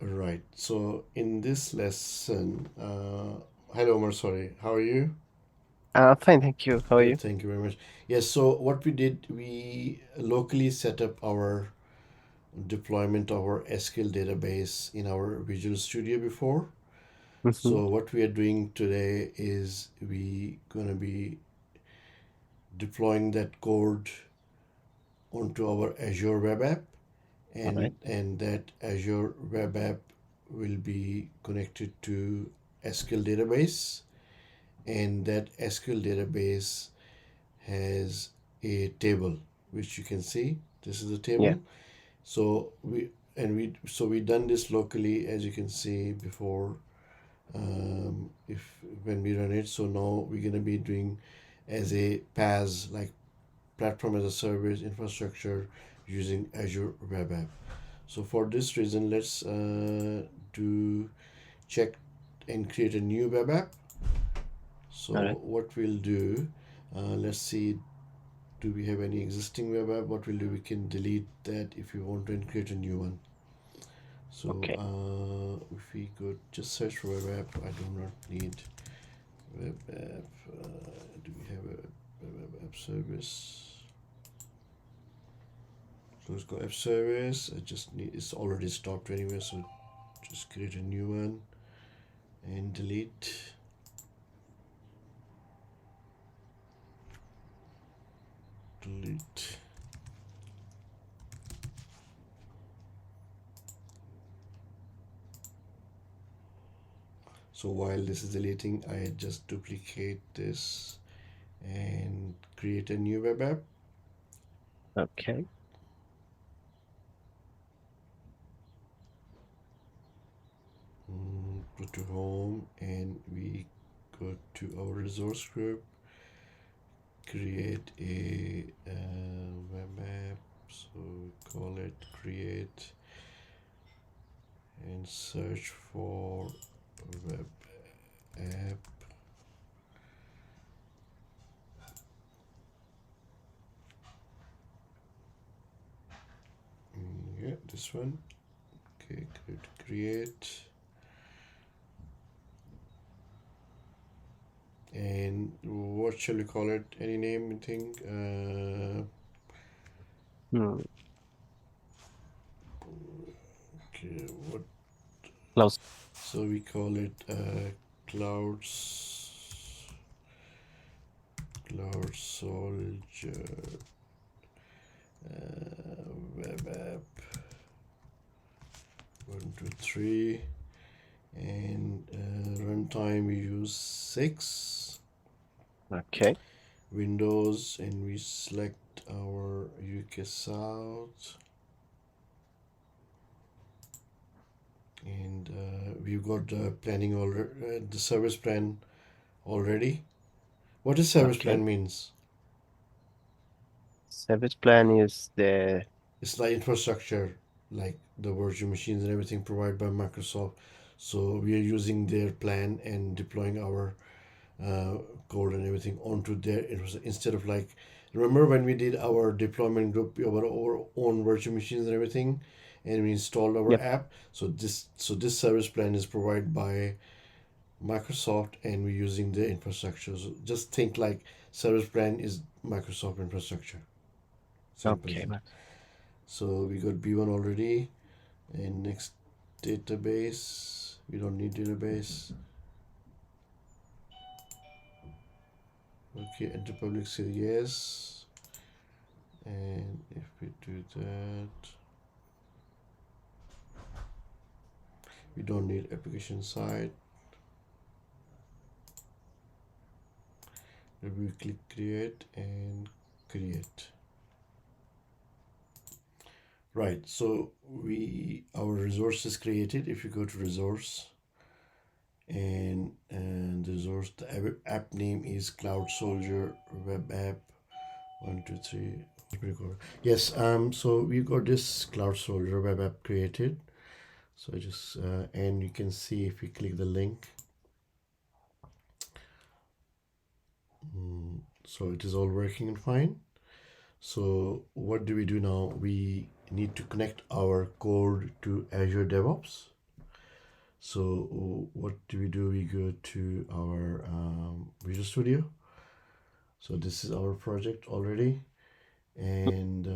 Right. So in this lesson, hello Omar, sorry. How are you? Fine, thank you. How are Good, you? thank you very much. Yes, so what we did, we locally set up our deployment of our SQL database in our Visual Studio before. Mm-hmm. So what we are doing today is we gonna be deploying that code onto our Azure web app, All right. and that Azure web app will be connected to SQL database, and that SQL database has a table which you can see. This is the Yeah. table. So we done this locally, as you can see before. If when we run it, so now we're gonna be doing as a PaaS, like platform as a service infrastructure, using Azure web app. So for this reason, let's do check and create a new web app. All right. So what we'll do, let's see, do we have any existing web app? What we'll do, we can delete that if you want to create a new one. So Okay. if we go just search for web app, I do not need web app. Do we have a web app service? So let's go app service. I just need, it's already stopped anyway, so just create a new one and delete. Delete. So while this is deleting, I just duplicate this and create a new web app. Okay. Go to home and we go to our resource group, create a web app. So we call it create and search for web app. Yeah, this one. Okay, good. Create. And what shall we call it? Any name you think? Hmm. Okay, what? Close. So we call it clouds, cloud soldier web app 1 2 3, and runtime we use 6. Okay. Windows, and we select our UK South, and we've got the planning already, the service plan already. What does service Okay. plan means? Service plan is the It's like infrastructure, like the virtual machines and everything provided by Microsoft. So we are using their plan and deploying our uh, code and everything onto their instead of like, remember when we did our deployment group, our own virtual machines and everything, and we installed our yep. app. So this service plan is provided by Microsoft, and we're using their infrastructure. So just think like service plan is Microsoft infrastructure. Simple as Okay. it. So we got B1 already. And next, database. We don't need database. Okay, enter public, say yes. And if we do that, we don't need application side. Then we click create and create. Right, so our resource is created. If you go to resource, and the resource, the app name is Cloud Soldier Web App 1 2 3. Pretty cool. Yes, so we got this Cloud Soldier web app created. So just and you can see if we click the link, so it is all working and fine. So what do we do now? We need to connect our code to Azure DevOps. So what do? We go to our Visual Studio. So this is our project already, and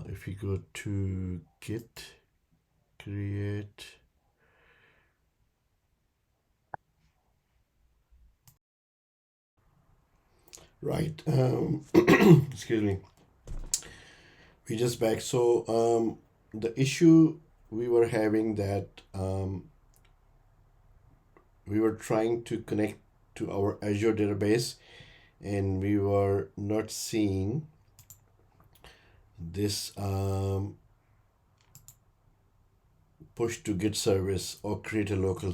if you go to Git, create, right, excuse me, we just back. So the issue we were having that we were trying to connect to our Azure database, and we were not seeing this push to Git service or create a local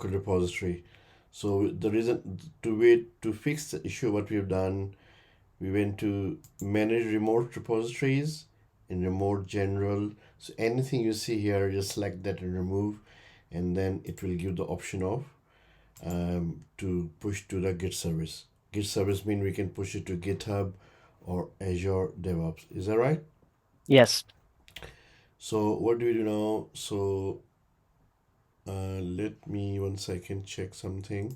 repository. So the reason to fix the issue, what we've done, we went to manage remote repositories in remote general. So anything you see here, just select that and remove, and then it will give the option of to push to the Git service. Git service mean we can push it to GitHub or Azure DevOps. Is that right? Yes. So what do we do now? So let me 1 second check something.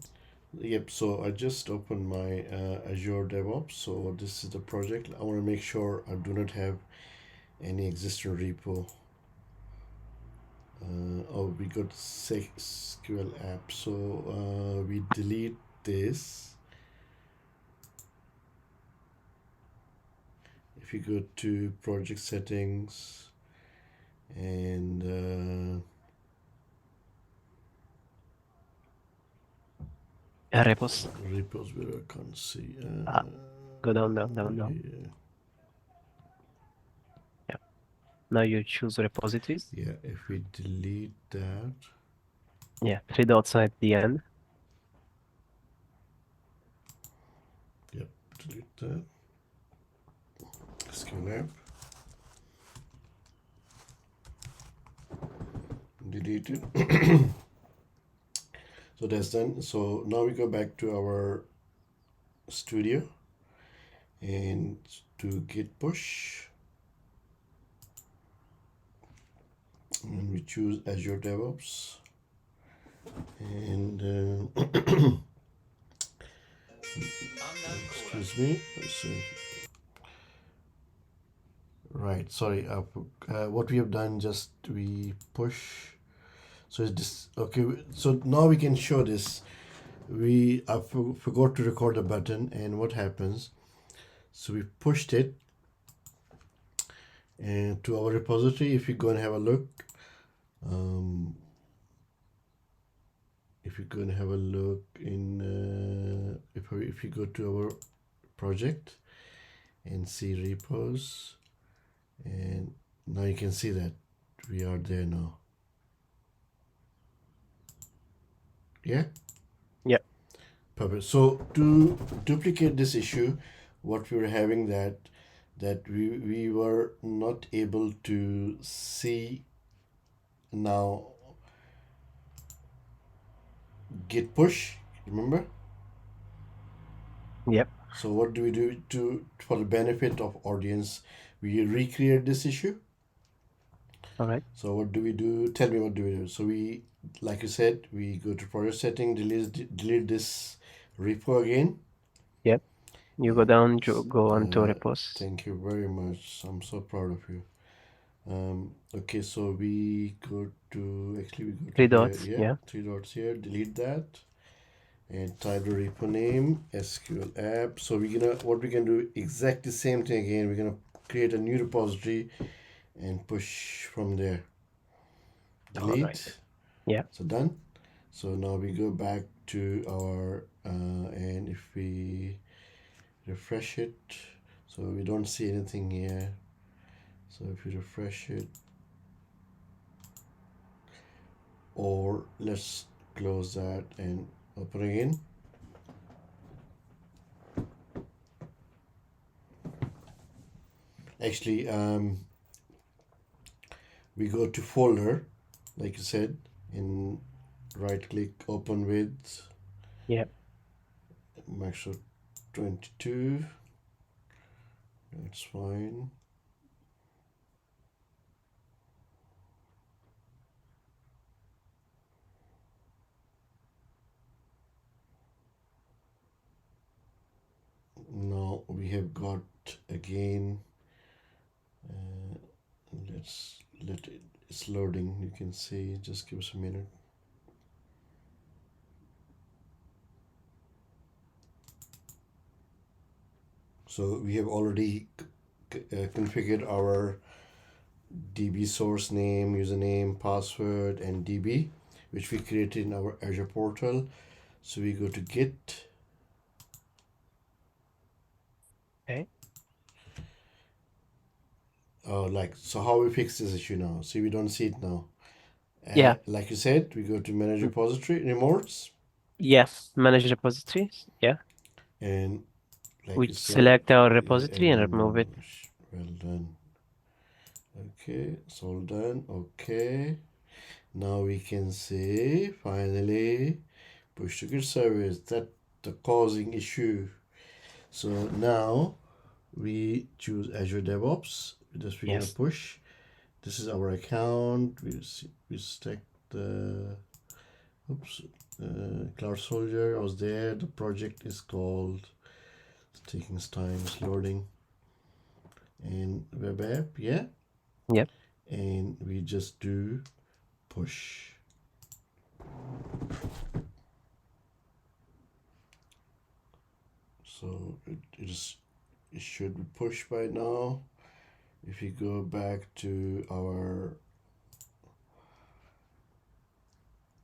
Yep, so I just opened my Azure DevOps. So this is the project. I want to make sure I do not have any existing repo. Oh, we got SQL app. So we delete this. If you go to project settings and Repos. repos, where I can't see. Go down, down, down, down. Yeah, Yeah. Now you choose repositories. yeah. If we delete that, Yeah. 3 dots at the end. yep, delete that. SQL app, delete it. So that's done. So now we go back to our studio and to git push, and we choose Azure DevOps, and excuse me, let's see. Right, sorry. What we have done, just we push. So it's this okay? So now we can show this. I forgot to record the button, and what happens? So we pushed it and to our repository. If you go and have a look, um, if you go and have a look in if you go to our project and see repos, and now you can see that we are there now. Yeah. Yeah. Perfect. So to duplicate this issue, what we were having that we were not able to see now git push. Remember? Yep. So what do we do to for the benefit of audience? We recreate this issue. All right. So what do we do? Tell me what do we do? So we, like you said, we go to project setting, delete this repo again. Yep. You go down, go on to repos. Thank you very much. I'm so proud of you. Okay, so we go to actually we go to 3 dots. here. Yeah, Yeah. 3 dots here. Delete that and type the repo name SQL app. So we're gonna what we can do exactly same thing again. We're gonna create a new repository and push from there. All Delete. right. Yeah. So done. So now we go back to our and if we refresh it, so we don't see anything here. So if you refresh it, or let's close that and open again. Actually, we go to folder, like you said, and right click open with Yeah. Microsoft 22. That's fine. have got again, let's let it, it's loading. You can see, just give us a minute. So we have already configured our DB source name, username, password, and DB, which we created in our Azure portal. So we go to Git. Okay. So how we fix this issue now? See, we don't see it now. Yeah. Like you said, we go to Manage Mm. Repository, Remotes, Yes. Manage repositories. Yeah. and like We you said, select our repository and remove it. well done. Okay, it's all done. Okay, now we can say finally push to Git service. That the causing issue. So now we choose Azure DevOps. Just we're gonna Yes. push. This is our account. We stack the oops Cloud Soldier. I was there. The project is called. It's taking its time. It's loading. And web app, yeah. Yep. And we just do push. So it should be pushed by now. If you go back to our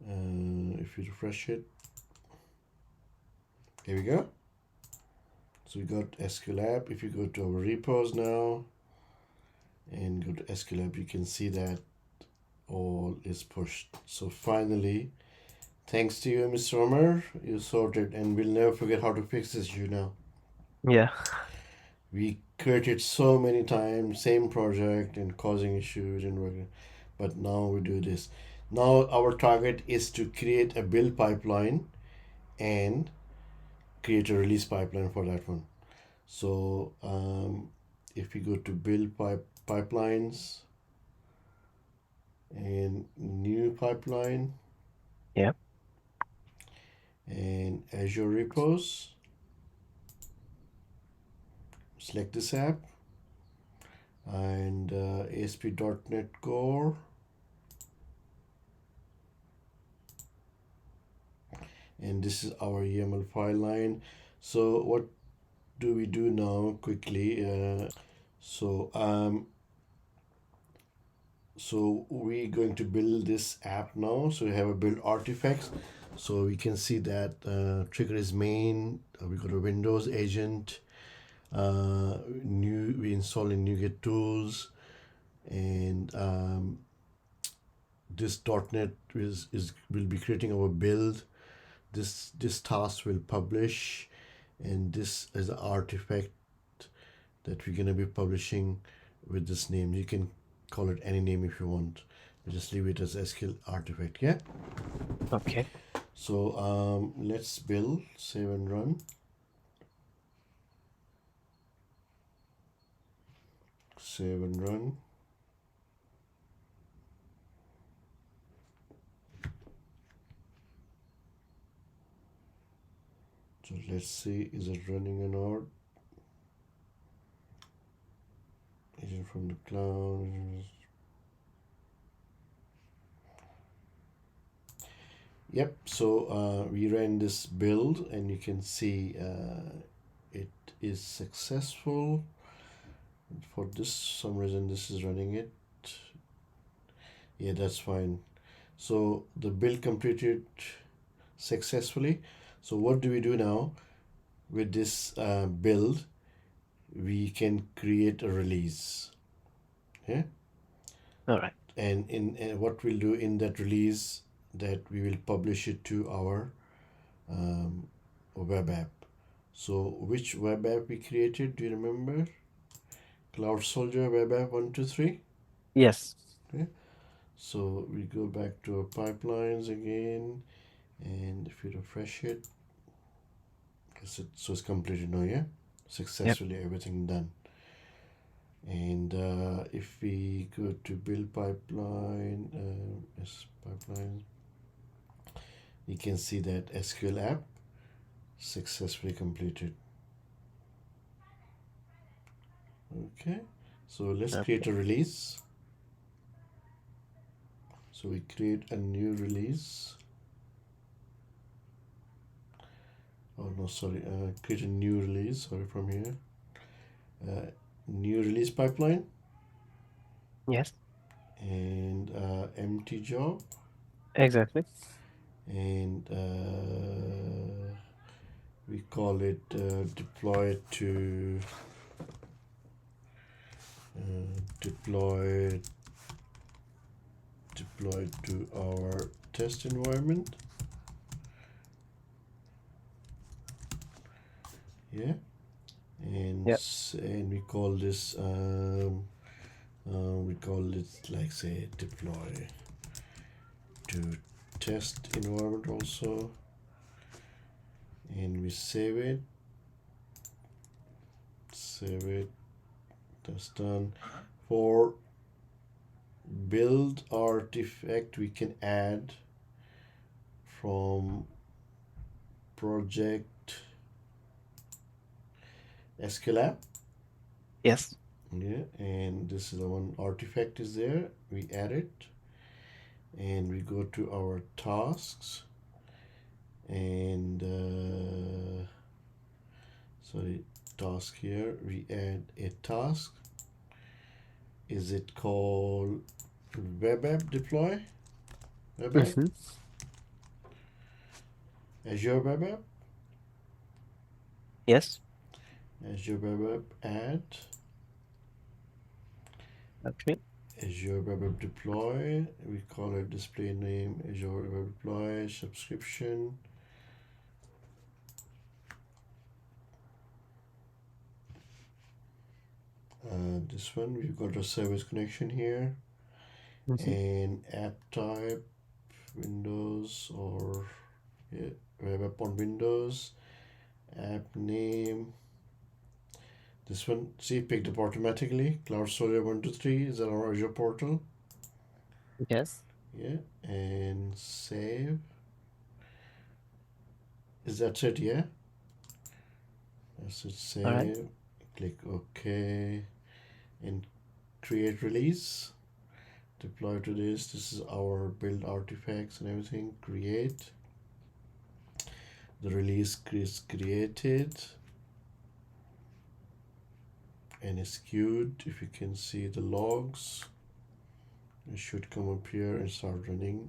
if you refresh it, here we go. So we got SQL app. If you go to our repos now and go to SQL app, you can see that all is pushed. So finally, thanks to you, Mr. Omer, you sorted, and we'll never forget how to fix this issue now. Yeah. We created so many times, same project and causing issues and working, but now we do this. Now our target is to create a build pipeline and create a release pipeline for that one. So if we go to build pipelines and new pipeline Yep. and Azure repos, select this app and ASP.NET Core, and this is our YAML file line. So what do we do now quickly? So we're going to build this app now. So we have a build artifacts. So we can see that trigger is main. We got a Windows agent. We install in NuGet tools, and this .NET is will be creating our build. This task will publish, and this is the artifact that we're gonna be publishing with this name. You can call it any name if you want. Just leave it as SQL artifact. Yeah. Okay. So let's build, save and run. Save and run. So let's see, is it running or not? Is it from the cloud? Yep. So we ran this build, and you can see it is successful. For this, some reason this is running it. Yeah, that's fine. So the build completed successfully. So what do we do now with this build? We can create a release. Yeah. All right. And in what we'll do in that release, that we will publish it to our web app. So which web app we created? Do you remember? Cloud Soldier web app 123. Yes. Okay. So we go back to our pipelines again, and if you refresh it, so it's completed now. Yeah, Yep. successfully everything done. And if we go to build pipeline, yes, pipeline, you can see that SQL app successfully completed. Okay, so let's create Okay. a release. So we create a new release. Oh no, sorry, create a new release. Sorry, from here. Uh, New release pipeline Yes, and empty job, exactly. and we call it deploy to deploy to our test environment. Yeah, and Yeah. and we call it like say deploy to test environment also, and we save it. That's done. For build artifact, we can add from project SQL app. Yes. Yeah, and this is the one artifact is there. We add it, and we go to our tasks, and sorry, task here. We add a task. Is it called web app deploy? Web app? Mm-hmm. Azure web app? Yes. Azure web app add. Okay. Azure Web App Deploy. We call it display name Azure Web App Deploy subscription. This one we've got a service connection here, Mm-hmm. and app type Windows or yeah, web app on Windows. App name. This one, see, picked up automatically. Cloud Storage 123 is our Azure portal. Yes. Yeah, and save. Is that it? Yeah. That's it. All right. Save. Click OK and create release. Deploy to this. This is our build artifacts and everything. Create. The release is created and is queued. If you can see the logs, it should come up here and start running.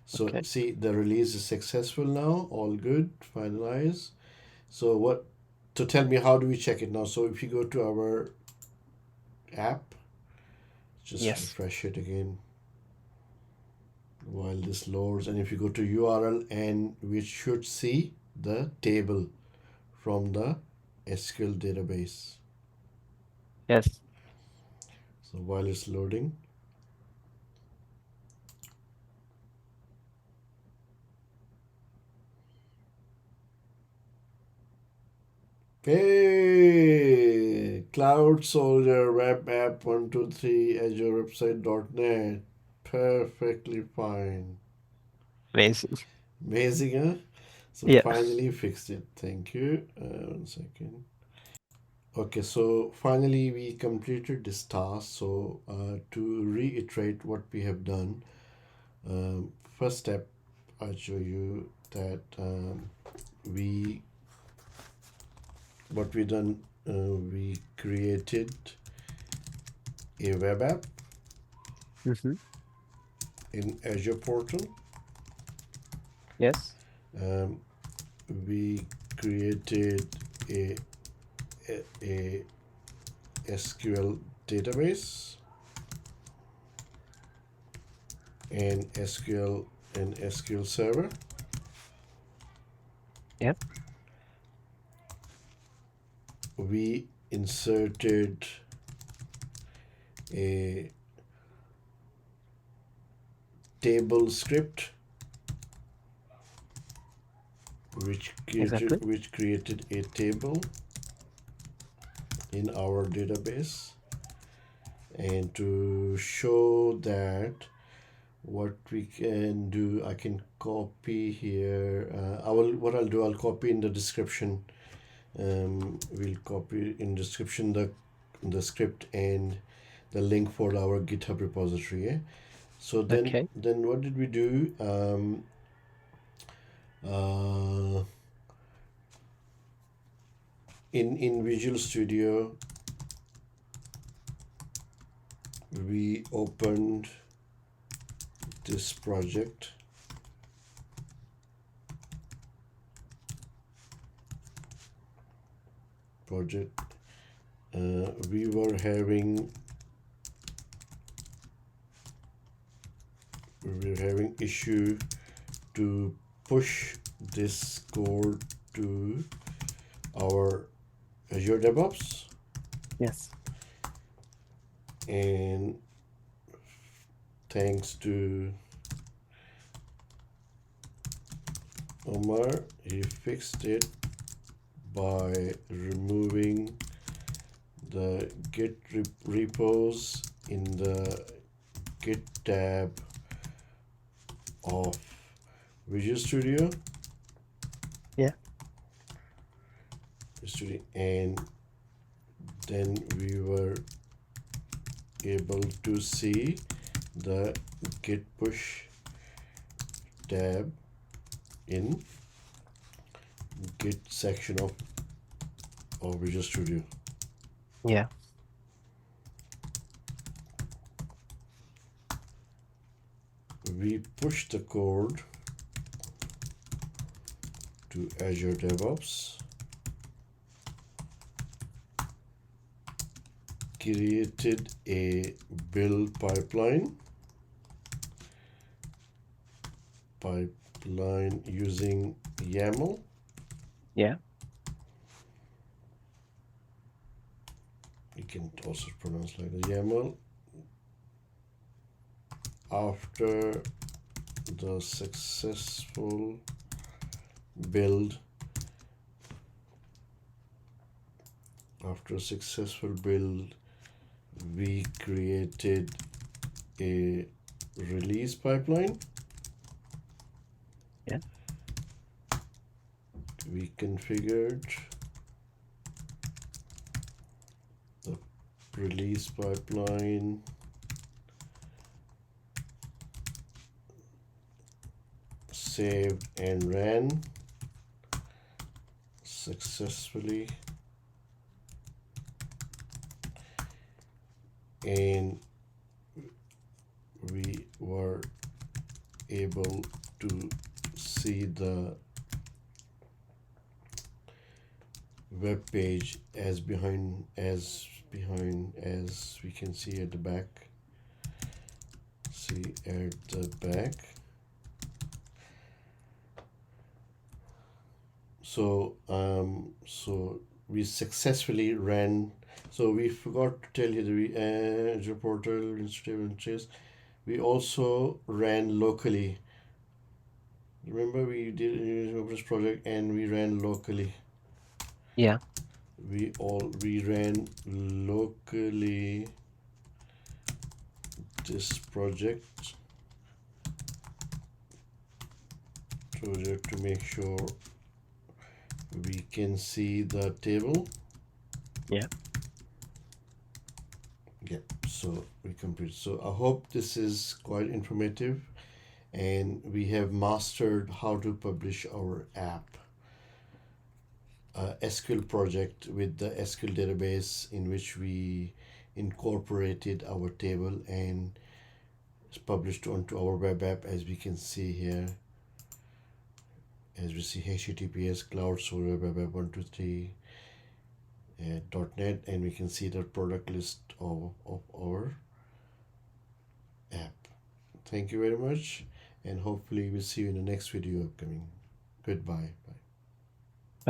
So Okay. see, the release is successful now. All good. Finalize. So what? So tell me, how do we check it now? So if you go to our app, just Yes. refresh it again while this loads, and if you go to URL, and we should see the table from the SQL database. Yes. So while it's loading, hey, Cloud Soldier Web App 123 Azure Website.net, perfectly fine. Amazing. Amazing, huh? So Yeah. finally fixed it. Thank you. 1 second. Okay, so finally we completed this task. So to reiterate what we have done, first step, I'll show you that we what we done. We created a web app Mm-hmm. in Azure portal. Yes. Um, we created a, a SQL database and SQL Server. Yep. We inserted a table script Exactly. which created a table in our database. And to show that what we can do, I can copy here. I'll copy in the description We'll copy in description the script and the link for our GitHub repository. So Okay. then what did we do? Uh, in Visual Studio, we opened this project. We were having issue to push this code to our Azure DevOps, Yes. and thanks to Omar, he fixed it by removing the Git repos in the Git tab of Visual Studio. Yeah. And then we were able to see the Git push tab in Git section of Visual Studio. Yeah. We push the code to Azure DevOps, created a build pipeline using YAML. Yeah. You can also pronounce like the YAML. After the successful build, we created a release pipeline. Yeah. We configured the release pipeline, saved and ran successfully, and we were able to see the web page as we can see at the back. So we successfully ran. So we forgot to tell you the Azure portal instance. We also ran locally. Remember, we did this project and we ran locally. Yeah. We ran locally this project to make sure we can see the table. Yeah. So we complete. So I hope this is quite informative, and we have mastered how to publish our app. SQL project with the SQL database, in which we incorporated our table and it's published onto our web app, as we can see here. As we see, HTTPS cloud server web app 123 .net, and we can see the product list of our app. Thank you very much, and hopefully we'll see you in the next video upcoming. Goodbye.